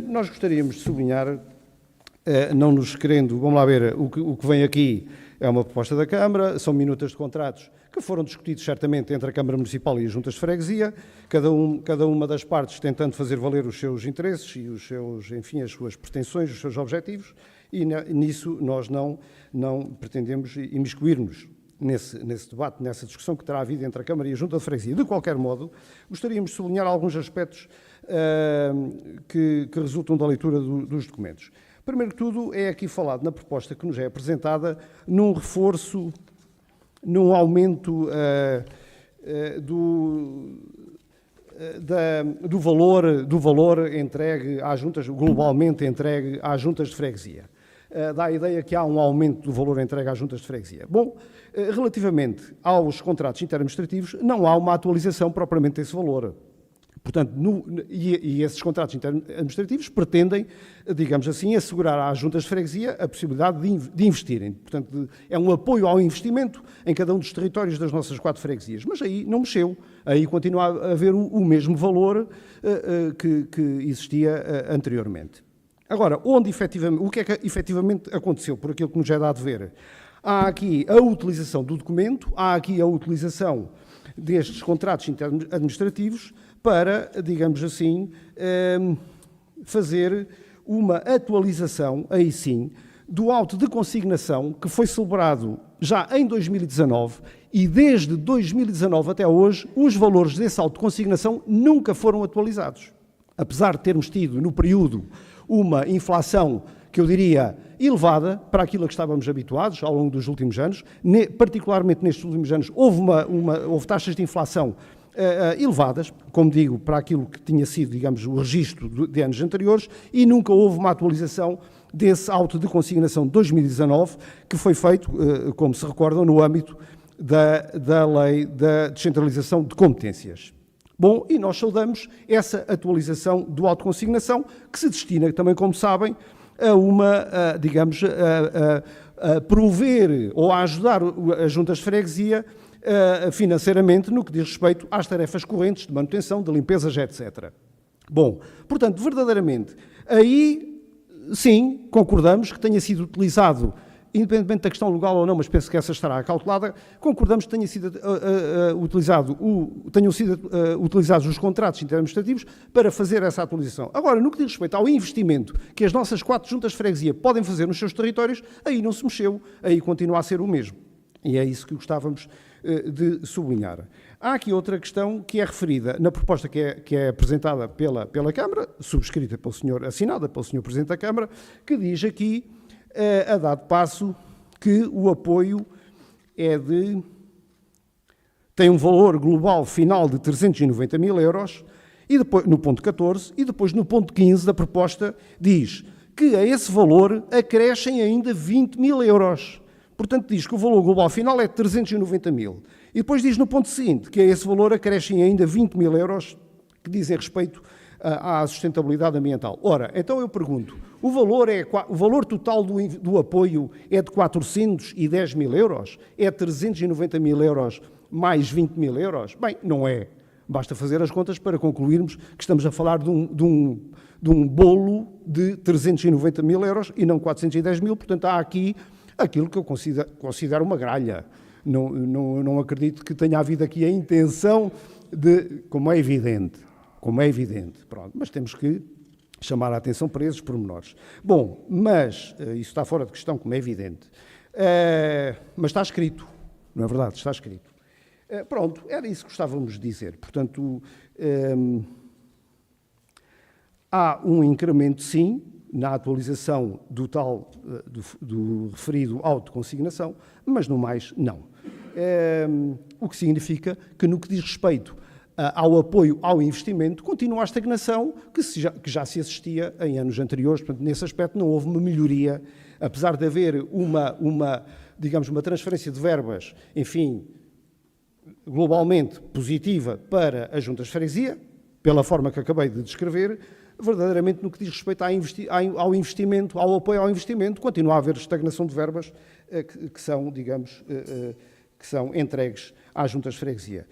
Nós gostaríamos de sublinhar, não nos querendo, vamos lá ver, o que vem aqui é uma proposta da Câmara, são minutas de contratos que foram discutidos certamente entre a Câmara Municipal e as Juntas de Freguesia, cada uma das partes tentando fazer valer os seus interesses e os seus, enfim, as suas pretensões, os seus objetivos, e nisso nós não pretendemos imiscuir-nos nesse debate, nessa discussão que terá havido entre a Câmara e a Junta de Freguesia. De qualquer modo, gostaríamos de sublinhar alguns aspectos que resultam da leitura dos documentos. Primeiro que tudo, é aqui falado na proposta que nos é apresentada num reforço, num aumento do valor entregue às juntas, globalmente entregue às juntas de freguesia. Dá a ideia que há um aumento do valor entregue às juntas de freguesia. Bom, relativamente aos contratos interadministrativos, não há uma atualização propriamente desse valor. Portanto, e esses contratos interadministrativos pretendem, digamos assim, assegurar às juntas de freguesia a possibilidade de investirem. Portanto, é um apoio ao investimento em cada um dos territórios das nossas 4 freguesias. Mas aí não mexeu. Aí continua a haver o mesmo valor que existia anteriormente. Agora, o que é que efetivamente aconteceu, por aquilo que nos é dado ver? Há aqui a utilização do documento, há aqui a utilização destes contratos interadministrativos para, digamos assim, fazer uma atualização, aí sim, do auto de consignação que foi celebrado já em 2019 e desde 2019 até hoje os valores desse auto de consignação nunca foram atualizados. Apesar de termos tido no período uma inflação que eu diria elevada para aquilo a que estávamos habituados ao longo dos últimos anos, particularmente nestes últimos anos houve taxas de inflação elevadas, como digo, para aquilo que tinha sido, digamos, o registro de anos anteriores, e nunca houve uma atualização desse auto de consignação de 2019, que foi feito, como se recordam, no âmbito da Lei da Descentralização de Competências. Bom, e nós saudamos essa atualização do auto de consignação, que se destina também, como sabem, a digamos, a prover ou a ajudar as juntas de freguesia financeiramente no que diz respeito às tarefas correntes de manutenção, de limpezas, etc. Bom, portanto, verdadeiramente, aí sim, concordamos que tenha sido utilizado, independentemente da questão legal ou não, mas penso que essa estará calculada, concordamos que tenham sido utilizados os contratos interadministrativos para fazer essa atualização. Agora, no que diz respeito ao investimento que as nossas 4 juntas de freguesia podem fazer nos seus territórios, aí não se mexeu, aí continua a ser o mesmo. E é isso que gostávamos de sublinhar. Há aqui outra questão que é referida na proposta que é apresentada pela Câmara, subscrita pelo senhor, assinada pelo senhor Presidente da Câmara, que diz aqui, a dado passo, que o apoio tem um valor global final de 390 mil euros, e depois, no ponto 14, e depois no ponto 15 da proposta diz que a esse valor acrescem ainda 20 mil euros. Portanto, diz que o valor global final é de 390 mil. E depois diz no ponto seguinte que a esse valor acrescem ainda 20 mil euros que dizem respeito à sustentabilidade ambiental. Ora, então eu pergunto, o valor total do apoio é de 410 mil euros? É 390 mil euros mais 20 mil euros? Bem, não é. Basta fazer as contas para concluirmos que estamos a falar de um bolo de 390 mil euros e não 410 mil, portanto há aqui aquilo que eu considero uma gralha. Não acredito que tenha havido aqui a intenção de, como é evidente, pronto, mas temos que chamar a atenção para esses pormenores. Bom, mas isso está fora de questão, como é evidente, mas está escrito, não é verdade? Está escrito. Pronto, era isso que gostávamos de dizer. Portanto, há um incremento, sim, na atualização do referido auto de consignação, mas no mais, não. O que significa que, no que diz respeito ao apoio ao investimento, continua a estagnação que já se assistia em anos anteriores. Portanto, nesse aspecto não houve uma melhoria, apesar de haver digamos, uma transferência de verbas, enfim, globalmente positiva para as juntas de freguesia, pela forma que acabei de descrever. Verdadeiramente, no que diz respeito ao investimento, ao apoio ao investimento, continua a haver estagnação de verbas que são, digamos, que são entregues às juntas de freguesia.